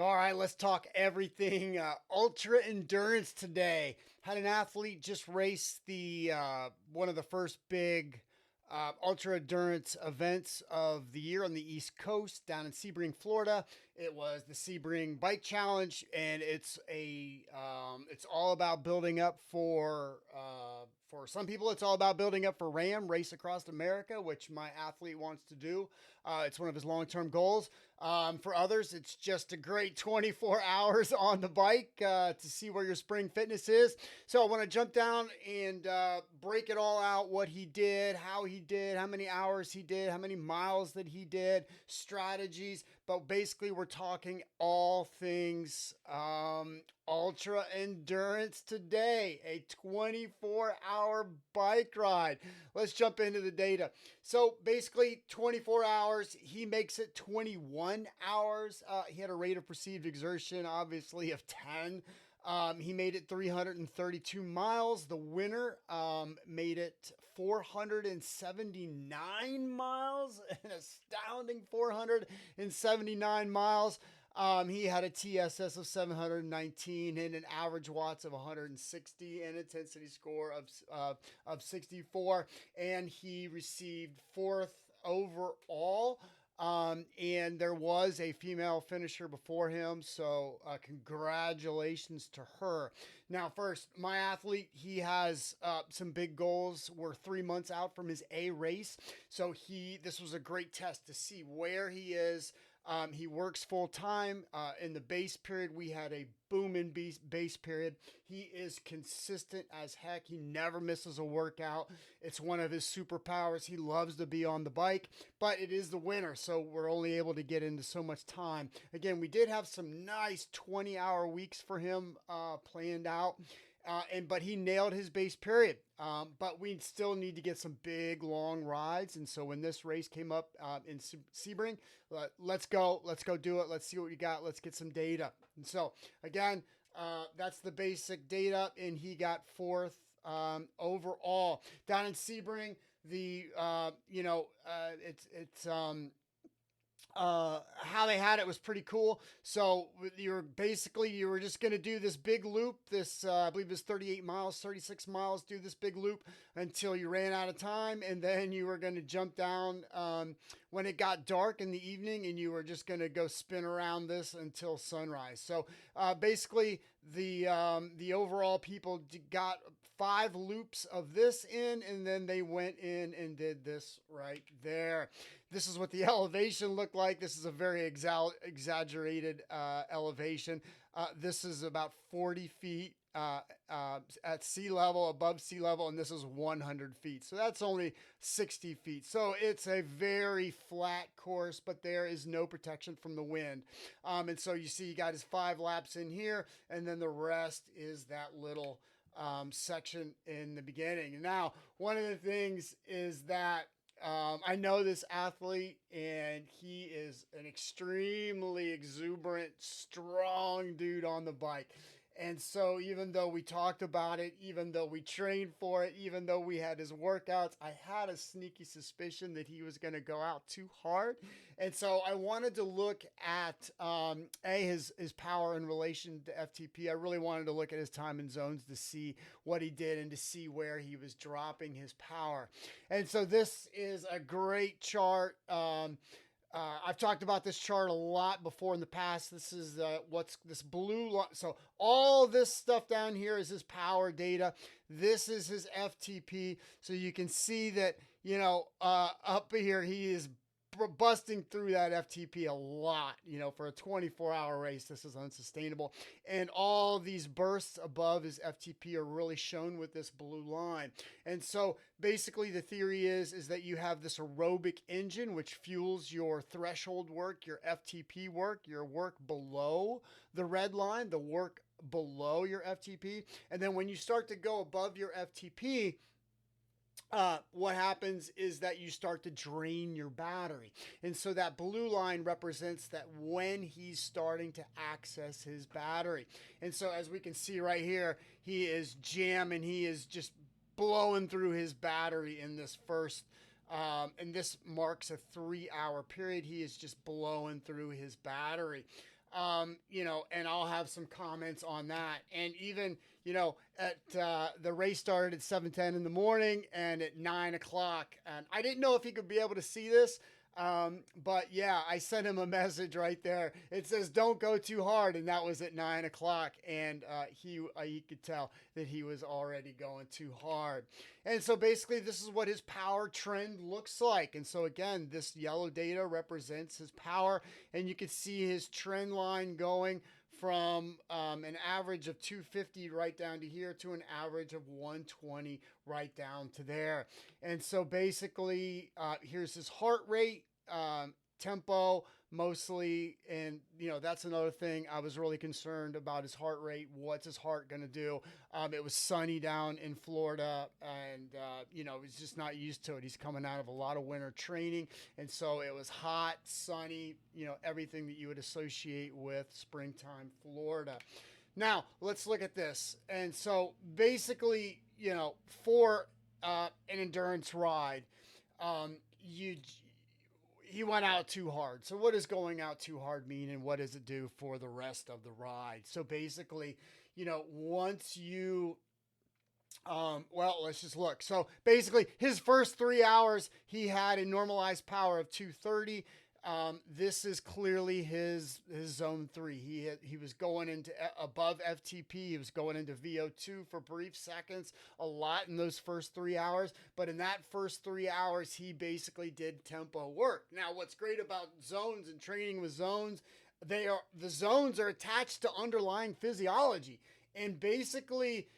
All right, let's talk everything ultra endurance today. Had an athlete just race the one of the first big ultra endurance events of the year on the East Coast down in Sebring, Florida. It was the Sebring Bike Challenge, and it's all about building up for some people. It's all about building up for RAM Race Across America, which my athlete wants to do. It's one of his long term goals. For others, it's just a great 24 hours on the bike to see where your spring fitness is. So I want to jump down and break it all out, what he did, how he did, how many hours he did, how many miles that he did, strategies. But basically, we're talking all things ultra endurance today, a 24-hour bike ride. Let's jump into the data. So basically, 24 hours, he makes it 21 hours. He had a rate of perceived exertion, obviously, of 10. He made it 332 miles. The winner made it 479 miles, an astounding 479 miles. He had a TSS of 719 and an average watts of 160 and intensity score of 64. And he received fourth overall. And there was a female finisher before him, so congratulations to her. Now, first, my athlete, he has some big goals. We're 3 months out from his A race, so this was a great test to see where he is. He works full time. In the base period, we had a booming base period. He is consistent as heck. He never misses a workout. It's one of his superpowers. He loves to be on the bike, but it is the winter, so we're only able to get into so much time. Again, we did have some nice 20-hour weeks for him planned out. But he nailed his base period. But we still need to get some big long rides. And so when this race came up in Sebring, let's go do it. Let's see what we got. Let's get some data. And so again, that's the basic data, and he got fourth overall down in Sebring. The how they had it was pretty cool. So you were just going to do this big loop. This I believe it was 38 miles, 36 miles. Do this big loop until you ran out of time, and then you were going to jump down when it got dark in the evening, and you were just going to go spin around this until sunrise. So basically, the overall people got 5 loops of this in, and then they went in and did this right there. This is what the elevation looked like. This is a very exaggerated elevation. This is about 40 feet at sea level, above sea level, and this is 100 feet. So that's only 60 feet. So it's a very flat course, but there is no protection from the wind. And so you see, he got his 5 laps in here, and then the rest is that little section in the beginning. And now, one of the things is that I know this athlete, and he is an extremely exuberant, strong dude on the bike. And so, even though we talked about it, even though we trained for it, even though we had his workouts, I had a sneaky suspicion that he was going to go out too hard. And so, I wanted to look at his power in relation to FTP. I really wanted to look at his time and zones to see what he did and to see where he was dropping his power. And so, this is a great chart. I've talked about this chart a lot before in the past. This is what's this blue line. So all this stuff down here is his power data. This is his FTP. So you can see that, up here, he is busting through that FTP a lot. For a 24-hour race, this is unsustainable. And all these bursts above his FTP are really shown with this blue line. And so basically the theory is that you have this aerobic engine, which fuels your threshold work, your FTP work, your work below the red line, the work below your FTP. And then when you start to go above your FTP, what happens is that you start to drain your battery. And so that blue line represents that when he's starting to access his battery. And so as we can see right here, he is jamming, he is just blowing through his battery in this first and this marks a 3-hour period. He is just blowing through his battery. And I'll have some comments on that. And even, at the race started at 7:10 in the morning and at 9 o'clock. And I didn't know if he could be able to see this. But yeah, I sent him a message right there. It says, "Don't go too hard," and that was at 9 o'clock. And he could tell that he was already going too hard. And so basically, this is what his power trend looks like. And so again, this yellow data represents his power, and you can see his trend line going from an average of 250 right down to here to an average of 120 right down to there. And so basically, here's his heart rate, tempo mostly. And, that's another thing. I was really concerned about his heart rate. What's his heart going to do? It was sunny down in Florida, and, he's just not used to it. He's coming out of a lot of winter training. And so it was hot, sunny, everything that you would associate with springtime Florida. Now, let's look at this. And so basically, for an endurance ride, you he went out too hard. So what does going out too hard mean, and what does it do for the rest of the ride? So basically, once you let's just look. So basically, his first 3 hours, he had a normalized power of 230. This is clearly his zone 3. He was going into above FTP. He was going into VO2 for brief seconds, a lot in those first 3 hours. But in that first 3 hours, he basically did tempo work. Now, what's great about zones and training with zones, the zones are attached to underlying physiology, and basically,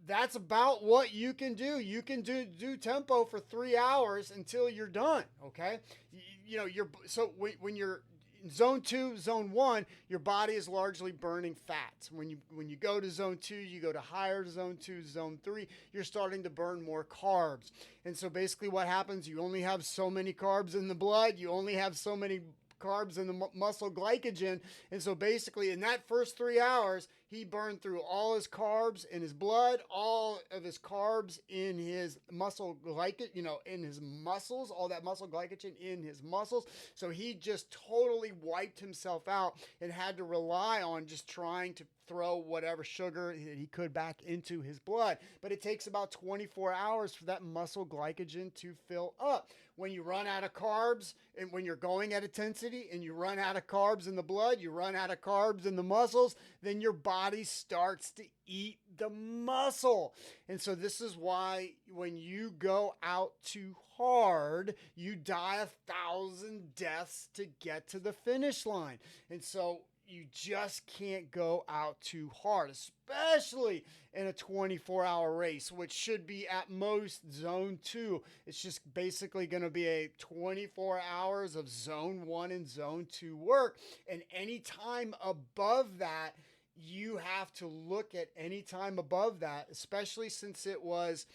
that's about what you can do. You can do tempo for 3 hours until you're done. Okay, when you're in zone 2, zone 1, your body is largely burning fats. When you go to zone 2, you go to higher zone 2, zone 3, you're starting to burn more carbs. And so basically, what happens? You only have so many carbs in the blood. You only have so many carbs in the muscle glycogen. And so basically, in that first 3 hours, he burned through all his carbs in his blood, all of his carbs in his muscle glycogen, in his muscles, all that muscle glycogen in his muscles. So he just totally wiped himself out and had to rely on just trying to throw whatever sugar that he could back into his blood. But it takes about 24 hours for that muscle glycogen to fill up. When you run out of carbs, and when you're going at intensity and you run out of carbs in the blood, you run out of carbs in the muscles, then your body starts to eat the muscle. And so this is why when you go out too hard, you die 1,000 deaths to get to the finish line. And so you just can't go out too hard, especially in a 24-hour race, which should be at most zone 2. It's just basically going to be a 24 hours of zone 1 and zone 2 work. And any time above that, you have to look at any time above that, especially since it was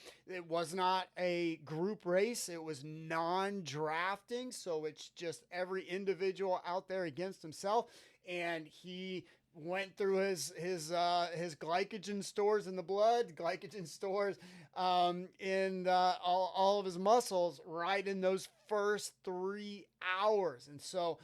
not a group race. It was non-drafting. So it's just every individual out there against himself. And he went through his glycogen stores in the blood, glycogen stores in all of his muscles right in those first 3 hours. And so,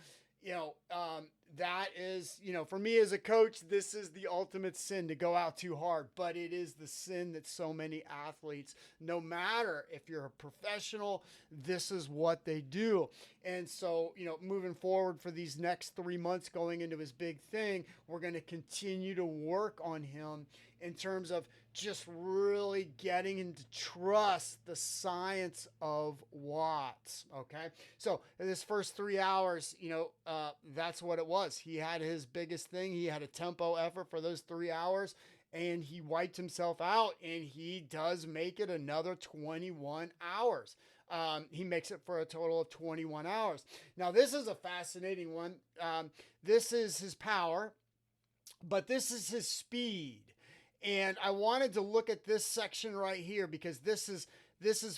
that is, for me as a coach, this is the ultimate sin, to go out too hard. But it is the sin that so many athletes, no matter if you're a professional, this is what they do. And so, moving forward for these next 3 months going into his big thing, we're going to continue to work on him in terms of just really getting him to trust the science of watts. Okay. So in this first 3 hours, that's what it was. He had his biggest thing. He had a tempo effort for those 3 hours, and he wiped himself out, and he does make it another 21 hours. He makes it for a total of 21 hours. Now, this is a fascinating one. This is his power, but this is his speed. And I wanted to look at this section right here because this is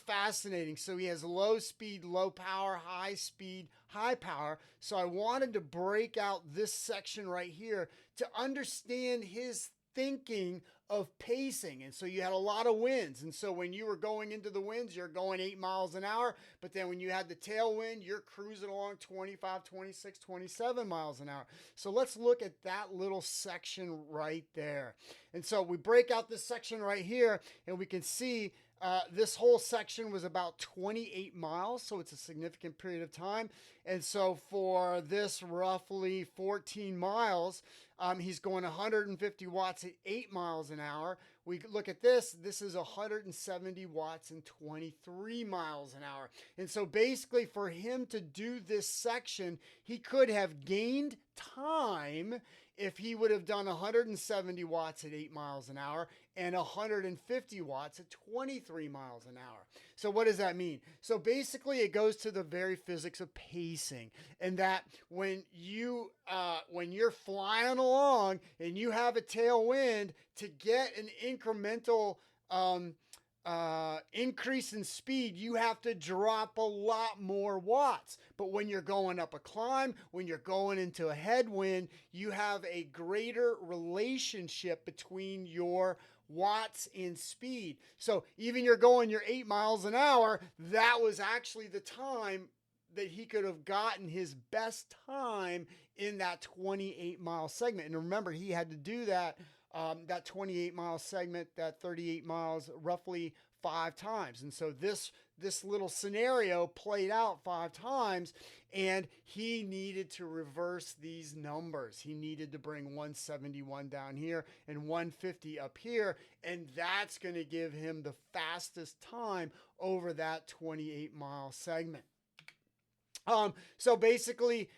fascinating. So he has low speed, low power, high speed, high power. So I wanted to break out this section right here to understand his thinking of pacing. And so you had a lot of winds. And so when you were going into the winds, you're going 8 miles an hour. But then when you had the tailwind, you're cruising along 25, 26, 27 miles an hour. So let's look at that little section right there. And so we break out this section right here, and we can see this whole section was about 28 miles, so it's a significant period of time. And so for this roughly 14 miles, he's going 150 watts at 8 miles an hour. We look at this. This is 170 watts and 23 miles an hour. And so basically for him to do this section, he could have gained time if he would have done 170 watts at 8 miles an hour and 150 watts at 23 miles an hour. So what does that mean? So basically it goes to the very physics of pacing, and that when you're flying along and you have a tailwind, to get an incremental increase in speed, you have to drop a lot more watts. But when you're going up a climb, when you're going into a headwind, you have a greater relationship between your watts in speed. So even you're going your 8 miles an hour, that was actually the time that he could have gotten his best time in that 28 mile segment. And remember, he had to do that 28 mile segment, that 38 miles, roughly 5 times. And so this little scenario played out 5 times, and he needed to reverse these numbers. He needed to bring 171 down here and 150 up here, and that's going to give him the fastest time over that 28 mile segment. So basically,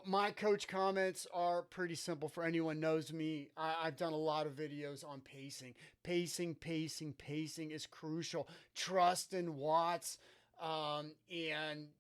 my coach comments are pretty simple. For anyone knows me, I've done a lot of videos on pacing. Pacing is crucial. Trust in watts, and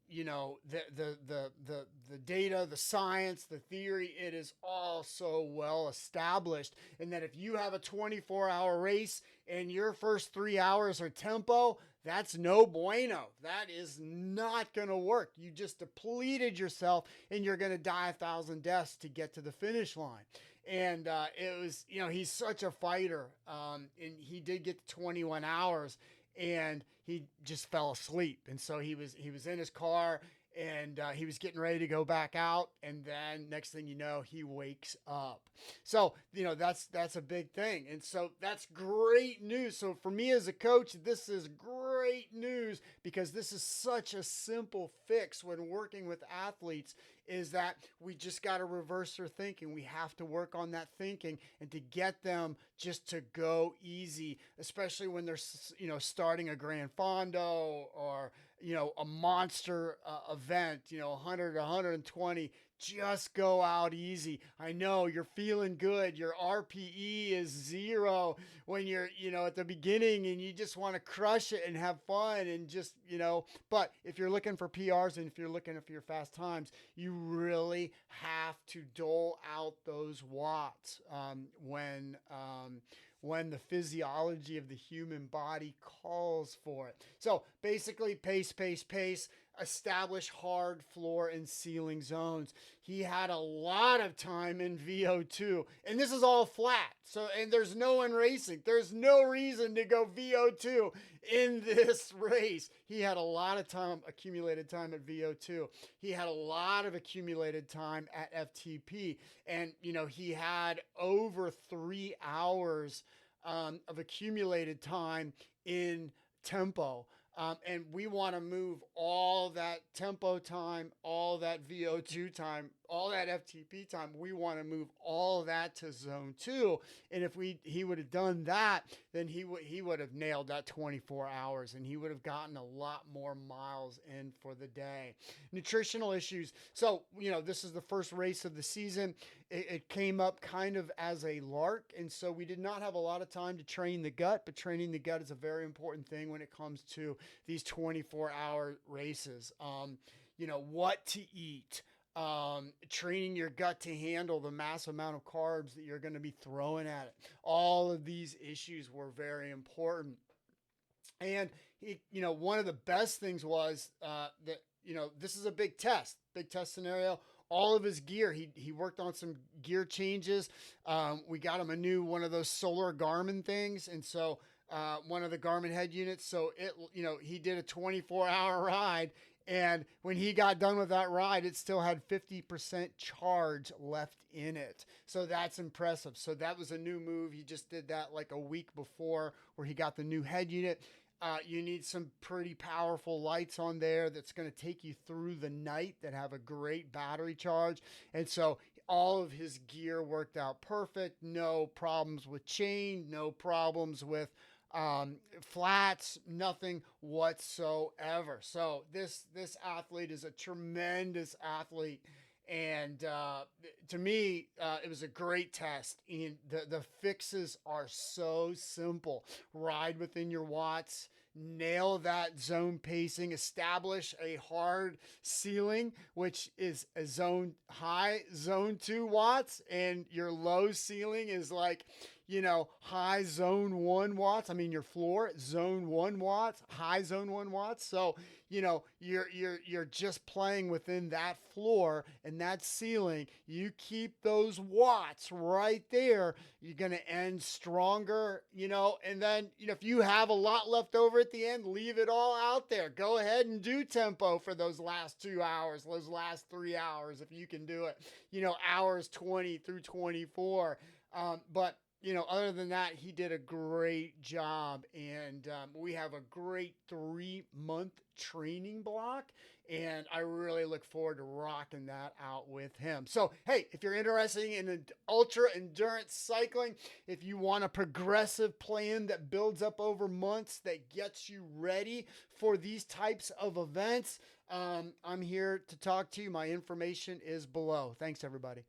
the data, the science, the theory. It is all so well established. And that if you have a 24-hour race and your first 3 hours are tempo, that's no bueno. That is not going to work. You just depleted yourself, and you're going to die 1,000 deaths to get to the finish line. And it was, he's such a fighter. And he did get to 21 hours, and he just fell asleep. And so he was in his car, and he was getting ready to go back out, and then next thing you know, he wakes up. So that's a big thing, and so that's great news. So for me as a coach, this is great news, because this is such a simple fix when working with athletes, is that we just got to reverse their thinking. We have to work on that thinking, and to get them just to go easy, especially when they're starting a Gran Fondo or a monster event, 100, 120, just go out easy. I know you're feeling good. Your RPE is 0 when you're, at the beginning, and you just want to crush it and have fun and just, but if you're looking for PRs and if you're looking for your fast times, you really have to dole out those watts when the physiology of the human body calls for it. So basically, pace, establish hard floor and ceiling zones. He had a lot of time in VO2, and this is all flat. So, and there's no one racing. There's no reason to go VO2 in this race. He had a lot of time, accumulated time at VO2. He had a lot of accumulated time at FTP, and he had over 3 hours of accumulated time in tempo. And we want to move all that tempo time, all that VO2 time, all that FTP time. We want to move all that to zone 2. And if he would have done that, then he would have nailed that 24 hours, and he would have gotten a lot more miles in for the day. Nutritional issues. So, this is the first race of the season. It came up kind of as a lark, and so we did not have a lot of time to train the gut, but training the gut is a very important thing when it comes to these 24-hour races. What to eat, training your gut to handle the massive amount of carbs that you're going to be throwing at it. All of these issues were very important. And, one of the best things was that, this is a big test scenario. all of his gear. He worked on some gear changes. We got him a new one of those solar Garmin things, and so one of the Garmin head units. So it, he did a 24-hour ride, and when he got done with that ride, it still had 50% charge left in it. So that's impressive. So that was a new move. He just did that like a week before, where he got the new head unit. You need some pretty powerful lights on there that's going to take you through the night, that have a great battery charge. And so all of his gear worked out perfect. No problems with chain, no problems with flats, nothing whatsoever. So this athlete is a tremendous athlete, and to me, it was a great test. And the fixes are so simple: ride within your watts, nail that zone pacing, establish a hard ceiling, which is a zone high, zone 2 watts, and your low ceiling is like, high zone 1 watts. I mean, your floor zone 1 watts, high zone 1 watts. So, you're just playing within that floor and that ceiling. You keep those watts right there, you're going to end stronger, and then, if you have a lot left over at the end, leave it all out there. Go ahead and do tempo for those last 2 hours, those last 3 hours, if you can do it, hours 20 through 24. But other than that, he did a great job, and we have a great 3-month training block, and I really look forward to rocking that out with him. So, hey, if you're interested in ultra endurance cycling, if you want a progressive plan that builds up over months, that gets you ready for these types of events, I'm here to talk to you. My information is below. Thanks, everybody.